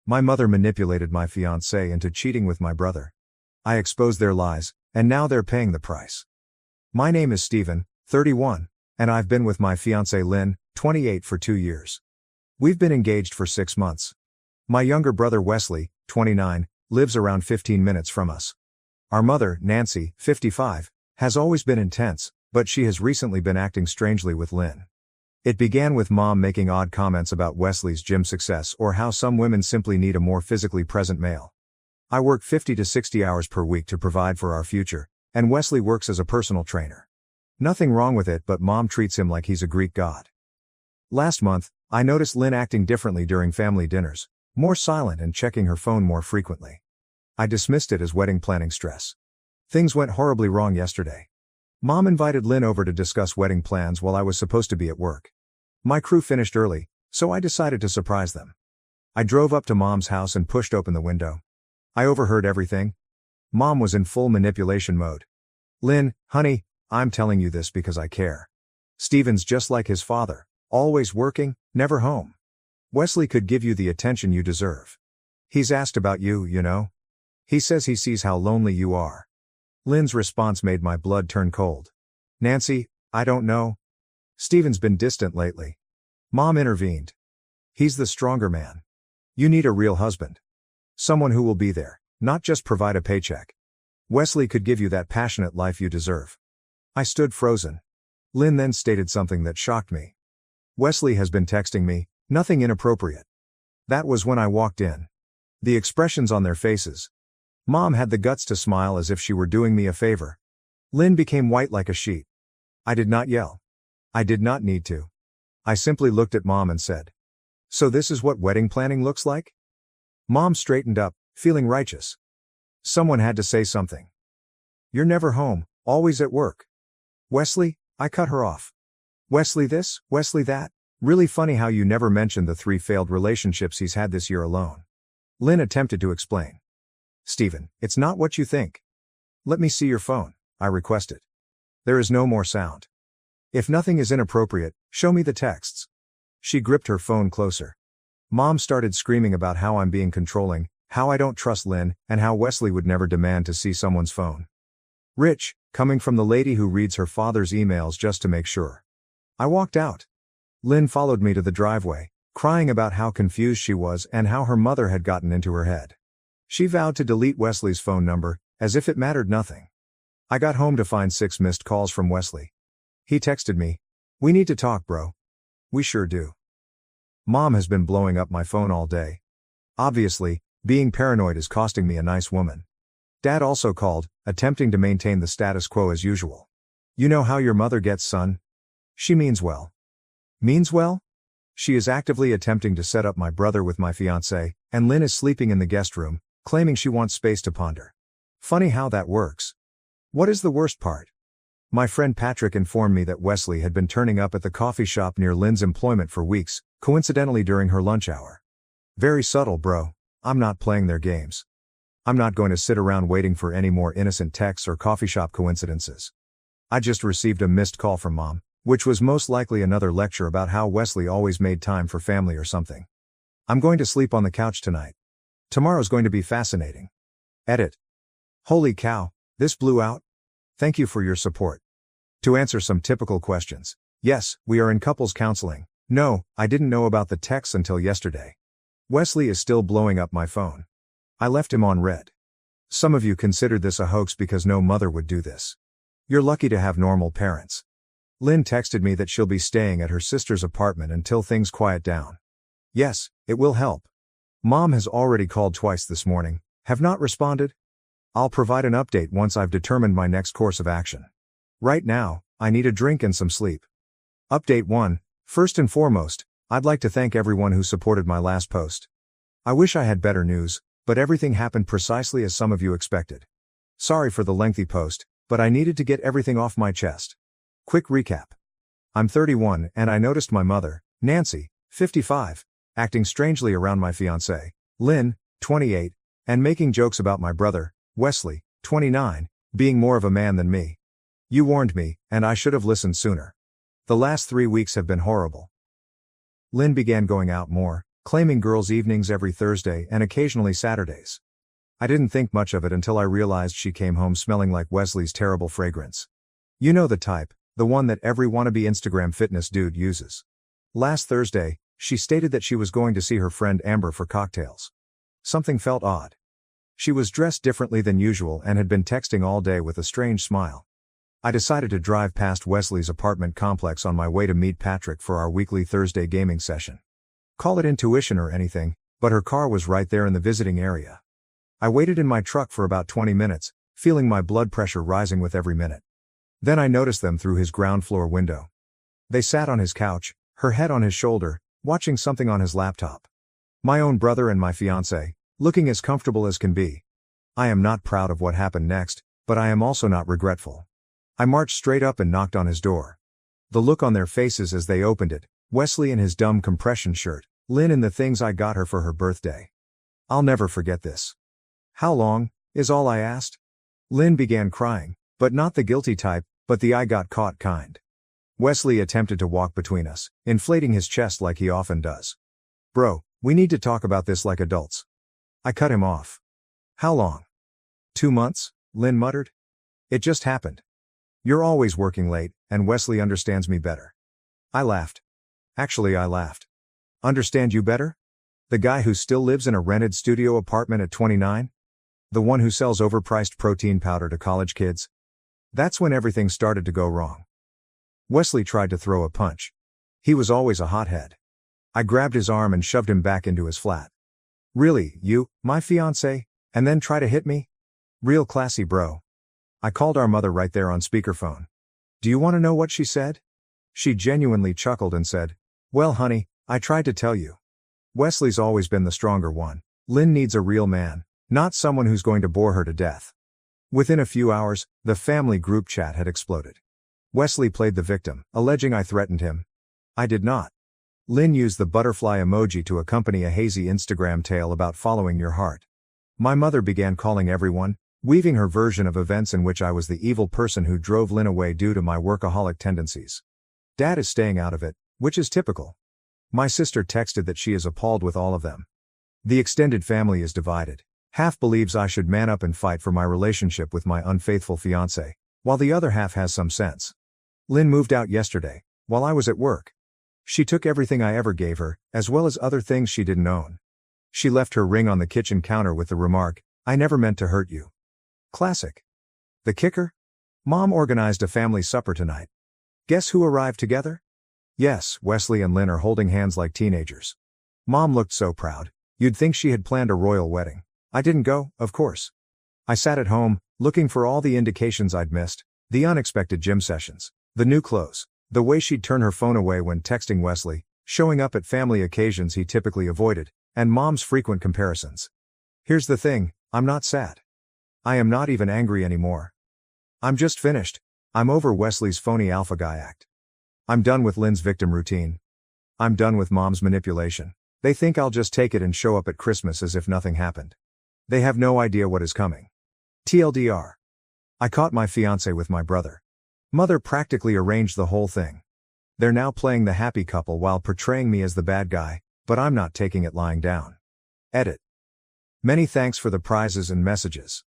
My mother manipulated my fiancé into cheating with my brother. I exposed their lies, and now they're paying the price. My name is Stephen, 31, and I've been with my fiancée Lynn, 28 for 2 years. We've been engaged for 6 months. My younger brother Wesley, 29, lives around 15 minutes from us. Our mother, Nancy, 55, has always been intense, but she has recently been acting strangely with Lynn. It began with Mom making odd comments about Wesley's gym success or how some women simply need a more physically present male. I work 50 to 60 hours per week to provide for our future, and Wesley works as a personal trainer. Nothing wrong with it, but Mom treats him like he's a Greek god. Last month, I noticed Lynn acting differently during family dinners, more silent and checking her phone more frequently. I dismissed it as wedding planning stress. Things went horribly wrong yesterday. Mom invited Lynn over to discuss wedding plans while I was supposed to be at work. My crew finished early, so I decided to surprise them. I drove up to Mom's house and pushed open the window. I overheard everything. Mom was in full manipulation mode. "Lynn, honey, I'm telling you this because I care. Steven's just like his father, always working, never home. Wesley could give you the attention you deserve. He's asked about you, you know. He says he sees how lonely you are." Lynn's response made my blood turn cold. "Nancy, I don't know. Steven's been distant lately." Mom intervened. "He's the stronger man. You need a real husband. Someone who will be there, not just provide a paycheck. Wesley could give you that passionate life you deserve." I stood frozen. Lynn then stated something that shocked me. "Wesley has been texting me, nothing inappropriate." That was when I walked in. The expressions on their faces. Mom had the guts to smile as if she were doing me a favor. Lynn became white like a sheet. I did not yell. I did not need to. I simply looked at Mom and said, "So this is what wedding planning looks like?" Mom straightened up, feeling righteous. Someone had to say something. "You're never home, always at work." "Wesley," I cut her off. "Wesley this, Wesley that. Really funny how you never mentioned the 3 failed relationships he's had this year alone." Lynn attempted to explain. "Stephen, it's not what you think. Let me see your phone," I requested. There is no more sound. "If nothing is inappropriate, show me the texts." She gripped her phone closer. Mom started screaming about how I'm being controlling, how I don't trust Lynn, and how Wesley would never demand to see someone's phone. Rich, coming from the lady who reads her father's emails just to make sure. I walked out. Lynn followed me to the driveway, crying about how confused she was and how her mother had gotten into her head. She vowed to delete Wesley's phone number, as if it mattered nothing. I got home to find 6 missed calls from Wesley. He texted me, "We need to talk, bro." "We sure do." Mom has been blowing up my phone all day. Obviously, being paranoid is costing me a nice woman. Dad also called, attempting to maintain the status quo as usual. "You know how your mother gets, son? She means well." Means well? She is actively attempting to set up my brother with my fiancé, and Lynn is sleeping in the guest room, claiming she wants space to ponder. Funny how that works. What is the worst part? My friend Patrick informed me that Wesley had been turning up at the coffee shop near Lynn's employment for weeks, coincidentally during her lunch hour. Very subtle, bro. I'm not playing their games. I'm not going to sit around waiting for any more innocent texts or coffee shop coincidences. I just received a missed call from Mom, which was most likely another lecture about how Wesley always made time for family or something. I'm going to sleep on the couch tonight. Tomorrow's going to be fascinating. Edit. Holy cow, this blew out. Thank you for your support. To answer some typical questions. Yes, we are in couples counseling. No, I didn't know about the texts until yesterday. Wesley is still blowing up my phone. I left him on red. Some of you considered this a hoax because no mother would do this. You're lucky to have normal parents. Lynn texted me that she'll be staying at her sister's apartment until things quiet down. Yes, it will help. Mom has already called twice this morning, have not responded. I'll provide an update once I've determined my next course of action. Right now, I need a drink and some sleep. Update 1. First and foremost, I'd like to thank everyone who supported my last post. I wish I had better news, but everything happened precisely as some of you expected. Sorry for the lengthy post, but I needed to get everything off my chest. Quick recap. I'm 31 and I noticed my mother, Nancy, 55, acting strangely around my fiancé, Lynn, 28, and making jokes about my brother, Wesley, 29, being more of a man than me. You warned me, and I should have listened sooner. The last 3 weeks have been horrible. Lynn began going out more, claiming girls' evenings every Thursday and occasionally Saturdays. I didn't think much of it until I realized she came home smelling like Wesley's terrible fragrance. You know the type, the one that every wannabe Instagram fitness dude uses. Last Thursday, she stated that she was going to see her friend Amber for cocktails. Something felt odd. She was dressed differently than usual and had been texting all day with a strange smile. I decided to drive past Wesley's apartment complex on my way to meet Patrick for our weekly Thursday gaming session. Call it intuition or anything, but her car was right there in the visiting area. I waited in my truck for about 20 minutes, feeling my blood pressure rising with every minute. Then I noticed them through his ground floor window. They sat on his couch, her head on his shoulder, watching something on his laptop. My own brother and my fiancée, looking as comfortable as can be. I am not proud of what happened next, but I am also not regretful. I marched straight up and knocked on his door. The look on their faces as they opened it, Wesley in his dumb compression shirt, Lynn in the things I got her for her birthday. I'll never forget this. How long, is all I asked? Lynn began crying, but not the guilty type, but the I got caught kind. Wesley attempted to walk between us, inflating his chest like he often does. Bro, we need to talk about this like adults. I cut him off. How long? 2 months, Lynn muttered. It just happened. You're always working late, and Wesley understands me better. I laughed. Actually, I laughed. Understand you better? The guy who still lives in a rented studio apartment at 29? The one who sells overpriced protein powder to college kids? That's when everything started to go wrong. Wesley tried to throw a punch. He was always a hothead. I grabbed his arm and shoved him back into his flat. Really, you, my fiancé, and then try to hit me? Real classy, bro. I called our mother right there on speakerphone. Do you want to know what she said? She genuinely chuckled and said, well, honey, I tried to tell you. Wesley's always been the stronger one. Lynn needs a real man, not someone who's going to bore her to death. Within a few hours, the family group chat had exploded. Wesley played the victim, alleging I threatened him. I did not. Lynn used the butterfly emoji to accompany a hazy Instagram tale about following your heart. My mother began calling everyone, weaving her version of events in which I was the evil person who drove Lynn away due to my workaholic tendencies. Dad is staying out of it, which is typical. My sister texted that she is appalled with all of them. The extended family is divided. Half believes I should man up and fight for my relationship with my unfaithful fiancé, while the other half has some sense. Lynn moved out yesterday, while I was at work. She took everything I ever gave her, as well as other things she didn't own. She left her ring on the kitchen counter with the remark, I never meant to hurt you. Classic. The kicker? Mom organized a family supper tonight. Guess who arrived together? Yes, Wesley and Lynn are holding hands like teenagers. Mom looked so proud, you'd think she had planned a royal wedding. I didn't go, of course. I sat at home, looking for all the indications I'd missed, the unexpected gym sessions, the new clothes, the way she'd turn her phone away when texting Wesley, showing up at family occasions he typically avoided, and Mom's frequent comparisons. Here's the thing, I'm not sad. I am not even angry anymore. I'm just finished. I'm over Wesley's phony alpha guy act. I'm done with Lynn's victim routine. I'm done with Mom's manipulation. They think I'll just take it and show up at Christmas as if nothing happened. They have no idea what is coming. TLDR. I caught my fiancé with my brother. Mother practically arranged the whole thing. They're now playing the happy couple while portraying me as the bad guy, but I'm not taking it lying down. Edit. Many thanks for the prizes and messages.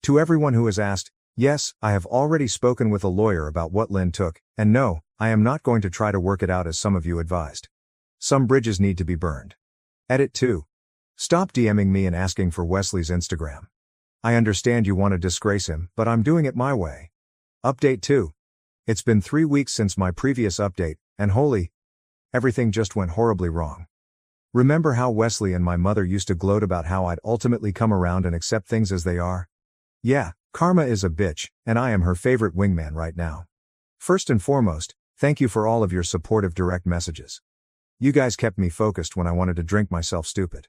To everyone who has asked, yes, I have already spoken with a lawyer about what Lynn took, and no, I am not going to try to work it out as some of you advised. Some bridges need to be burned. Edit 2. Stop DMing me and asking for Wesley's Instagram. I understand you want to disgrace him, but I'm doing it my way. Update 2. It's been 3 weeks since my previous update, and holy, everything just went horribly wrong. Remember how Wesley and my mother used to gloat about how I'd ultimately come around and accept things as they are? Yeah, karma is a bitch, and I am her favorite wingman right now. First and foremost, thank you for all of your supportive direct messages. You guys kept me focused when I wanted to drink myself stupid.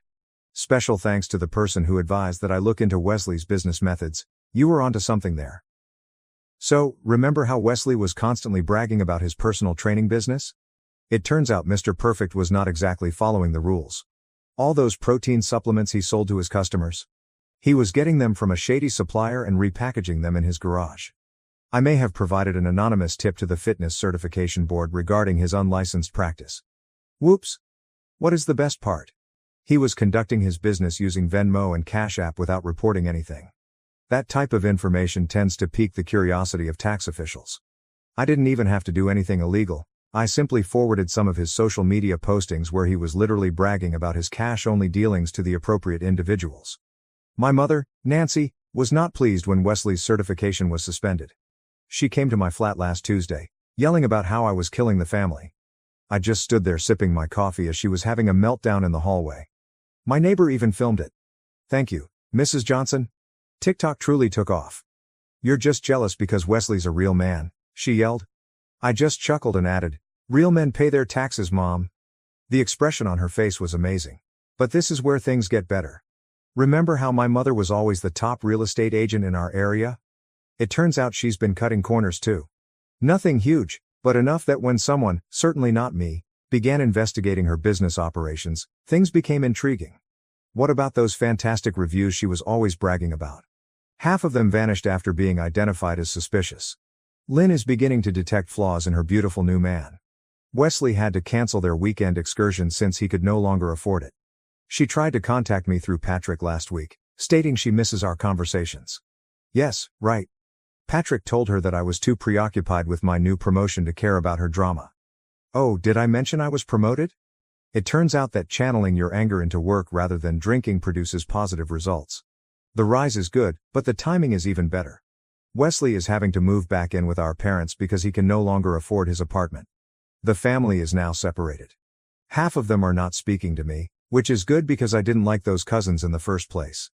Special thanks to the person who advised that I look into Wesley's business methods. You were onto something there. So, remember how Wesley was constantly bragging about his personal training business? It turns out Mr. Perfect was not exactly following the rules. All those protein supplements he sold to his customers, he was getting them from a shady supplier and repackaging them in his garage. I may have provided an anonymous tip to the fitness certification board regarding his unlicensed practice. Whoops! What is the best part? He was conducting his business using Venmo and Cash App without reporting anything. That type of information tends to pique the curiosity of tax officials. I didn't even have to do anything illegal. I simply forwarded some of his social media postings where he was literally bragging about his cash-only dealings to the appropriate individuals. My mother, Nancy, was not pleased when Wesley's certification was suspended. She came to my flat last Tuesday, yelling about how I was killing the family. I just stood there sipping my coffee as she was having a meltdown in the hallway. My neighbor even filmed it. "Thank you, Mrs. Johnson." TikTok truly took off. "You're just jealous because Wesley's a real man," she yelled. I just chuckled and added, "Real men pay their taxes, Mom." The expression on her face was amazing. But this is where things get better. Remember how my mother was always the top real estate agent in our area? It turns out she's been cutting corners too. Nothing huge, but enough that when someone, certainly not me, began investigating her business operations, things became intriguing. What about those fantastic reviews she was always bragging about? Half of them vanished after being identified as suspicious. Lynn is beginning to detect flaws in her beautiful new man. Wesley had to cancel their weekend excursion since he could no longer afford it. She tried to contact me through Patrick last week, stating she misses our conversations. Yes, right. Patrick told her that I was too preoccupied with my new promotion to care about her drama. Oh, did I mention I was promoted? It turns out that channeling your anger into work rather than drinking produces positive results. The rise is good, but the timing is even better. Wesley is having to move back in with our parents because he can no longer afford his apartment. The family is now separated. Half of them are not speaking to me, which is good because I didn't like those cousins in the first place.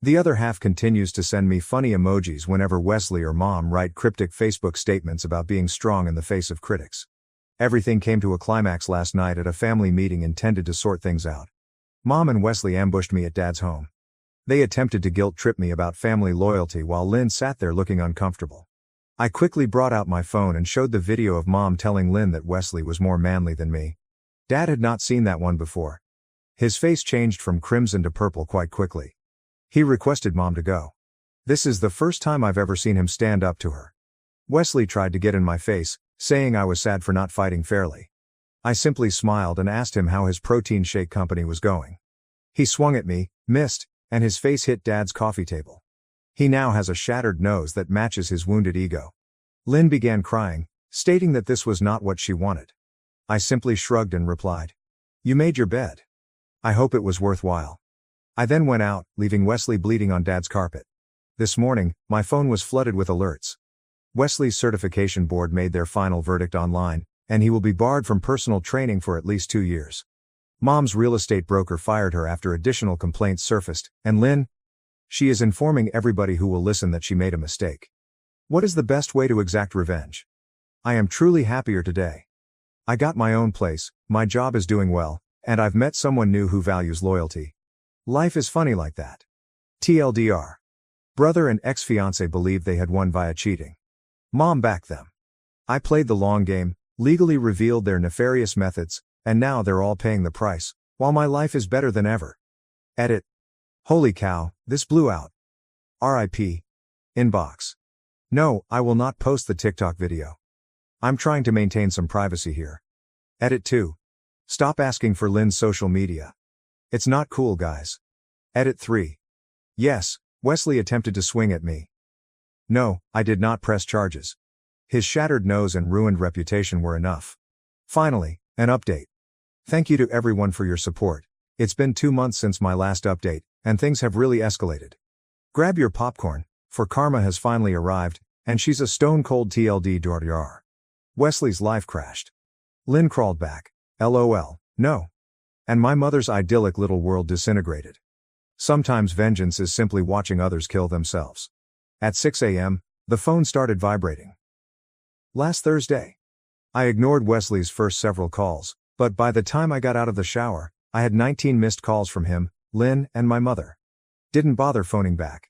The other half continues to send me funny emojis whenever Wesley or Mom write cryptic Facebook statements about being strong in the face of critics. Everything came to a climax last night at a family meeting intended to sort things out. Mom and Wesley ambushed me at Dad's home. They attempted to guilt-trip me about family loyalty while Lynn sat there looking uncomfortable. I quickly brought out my phone and showed the video of Mom telling Lynn that Wesley was more manly than me. Dad had not seen that one before. His face changed from crimson to purple quite quickly. He requested Mom to go. This is the first time I've ever seen him stand up to her. Wesley tried to get in my face, saying I was sad for not fighting fairly. I simply smiled and asked him how his protein shake company was going. He swung at me, missed, and his face hit Dad's coffee table. He now has a shattered nose that matches his wounded ego. Lynn began crying, stating that this was not what she wanted. I simply shrugged and replied, "You made your bed. I hope it was worthwhile." I then went out, leaving Wesley bleeding on Dad's carpet. This morning, my phone was flooded with alerts. Wesley's certification board made their final verdict online, and he will be barred from personal training for at least 2 years. Mom's real estate broker fired her after additional complaints surfaced, and Lynn? She is informing everybody who will listen that she made a mistake. What is the best way to exact revenge? I am truly happier today. I got my own place, my job is doing well, and I've met someone new who values loyalty. Life is funny like that. TLDR. Brother and ex-fiancé believed they had won via cheating. Mom backed them. I played the long game, legally revealed their nefarious methods, and now they're all paying the price, while my life is better than ever. Edit. Holy cow, this blew out. RIP. Inbox. No, I will not post the TikTok video. I'm trying to maintain some privacy here. Edit 2. Stop asking for Lynn's social media. It's not cool, guys. Edit 3. Yes, Wesley attempted to swing at me. No, I did not press charges. His shattered nose and ruined reputation were enough. Finally, an update. Thank you to everyone for your support. It's been 2 months since my last update, and things have really escalated. Grab your popcorn, for Karma has finally arrived, and she's a stone-cold TLDR. Wesley's life crashed. Lynn crawled back. LOL, no. And my mother's idyllic little world disintegrated. Sometimes vengeance is simply watching others kill themselves. At 6 a.m., the phone started vibrating. Last Thursday. I ignored Wesley's first several calls, but by the time I got out of the shower, I had 19 missed calls from him, Lynn, and my mother. Didn't bother phoning back.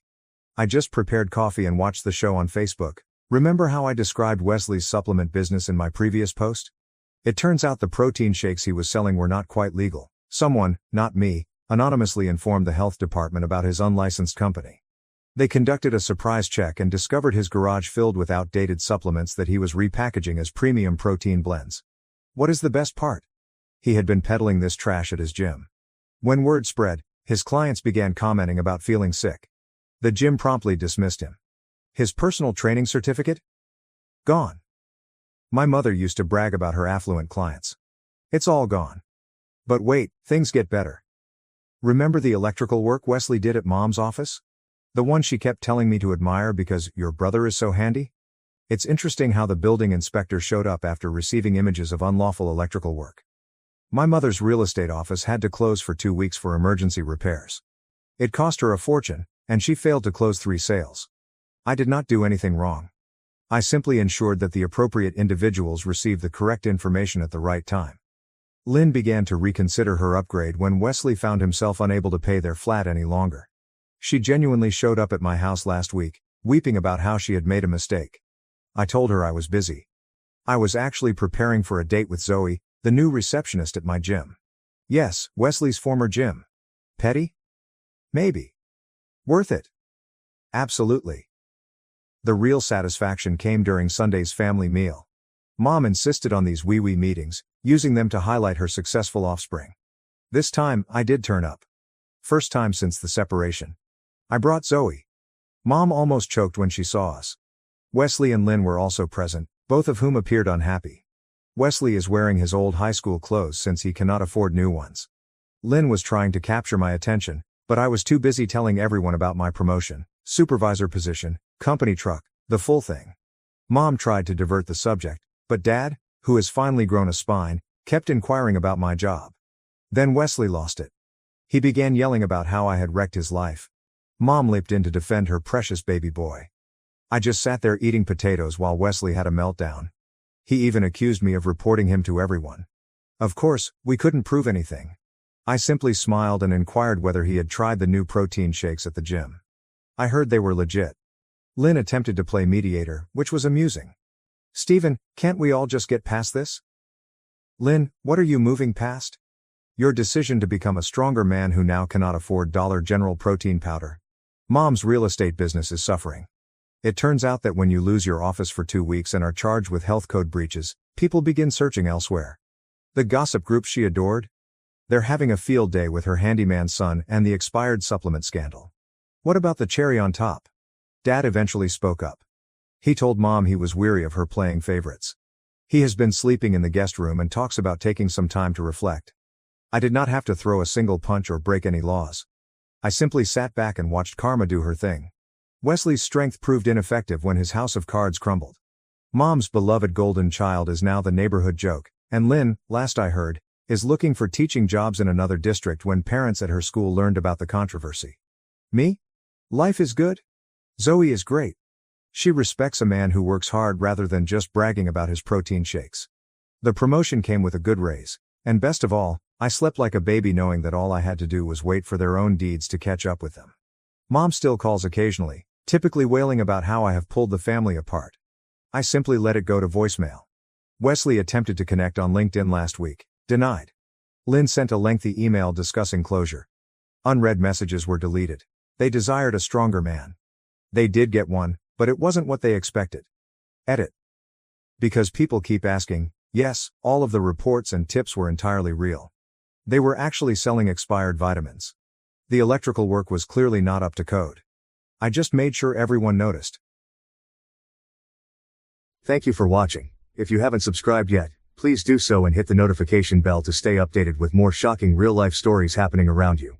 I just prepared coffee and watched the show on Facebook. Remember how I described Wesley's supplement business in my previous post? It turns out the protein shakes he was selling were not quite legal. Someone, not me, anonymously informed the health department about his unlicensed company. They conducted a surprise check and discovered his garage filled with outdated supplements that he was repackaging as premium protein blends. What is the best part? He had been peddling this trash at his gym. When word spread, his clients began commenting about feeling sick. The gym promptly dismissed him. His personal training certificate? Gone. My mother used to brag about her affluent clients. It's all gone. But wait, things get better. Remember the electrical work Wesley did at Mom's office? The one she kept telling me to admire because your brother is so handy? It's interesting how the building inspector showed up after receiving images of unlawful electrical work. My mother's real estate office had to close for 2 weeks for emergency repairs. It cost her a fortune, and she failed to close 3 sales. I did not do anything wrong. I simply ensured that the appropriate individuals received the correct information at the right time. Lynn began to reconsider her upgrade when Wesley found himself unable to pay their flat any longer. She genuinely showed up at my house last week, weeping about how she had made a mistake. I told her I was busy. I was actually preparing for a date with Zoe, the new receptionist at my gym. Yes, Wesley's former gym. Petty? Maybe. Worth it? Absolutely. The real satisfaction came during Sunday's family meal. Mom insisted on these wee-wee meetings, using them to highlight her successful offspring. This time, I did turn up. First time since the separation. I brought Zoe. Mom almost choked when she saw us. Wesley and Lynn were also present, both of whom appeared unhappy. Wesley is wearing his old high school clothes since he cannot afford new ones. Lynn was trying to capture my attention, but I was too busy telling everyone about my promotion, supervisor position, company truck, the full thing. Mom tried to divert the subject, but Dad, who has finally grown a spine, kept inquiring about my job. Then Wesley lost it. He began yelling about how I had wrecked his life. Mom leaped in to defend her precious baby boy. I just sat there eating potatoes while Wesley had a meltdown. He even accused me of reporting him to everyone. Of course, we couldn't prove anything. I simply smiled and inquired whether he had tried the new protein shakes at the gym. I heard they were legit. Lynn attempted to play mediator, which was amusing. Stephen, can't we all just get past this? Lynn, what are you moving past? Your decision to become a stronger man who now cannot afford Dollar General protein powder. Mom's real estate business is suffering. It turns out that when you lose your office for 2 weeks and are charged with health code breaches, people begin searching elsewhere. The gossip group she adored? They're having a field day with her handyman son and the expired supplement scandal. What about the cherry on top? Dad eventually spoke up. He told Mom he was weary of her playing favorites. He has been sleeping in the guest room and talks about taking some time to reflect. I did not have to throw a single punch or break any laws. I simply sat back and watched karma do her thing. Wesley's strength proved ineffective when his house of cards crumbled. Mom's beloved golden child is now the neighborhood joke, and Lynn, last I heard, is looking for teaching jobs in another district when parents at her school learned about the controversy. Me? Life is good. Zoe is great. She respects a man who works hard rather than just bragging about his protein shakes. The promotion came with a good raise, and best of all, I slept like a baby knowing that all I had to do was wait for their own deeds to catch up with them. Mom still calls occasionally, typically wailing about how I have pulled the family apart. I simply let it go to voicemail. Wesley attempted to connect on LinkedIn last week, denied. Lynn sent a lengthy email discussing closure. Unread messages were deleted. They desired a stronger man. They did get one, but it wasn't what they expected. Edit. Because people keep asking, yes, all of the reports and tips were entirely real. They were actually selling expired vitamins. The electrical work was clearly not up to code. I just made sure everyone noticed. Thank you for watching. If you haven't subscribed yet, please do so and hit the notification bell to stay updated with more shocking real-life stories happening around you.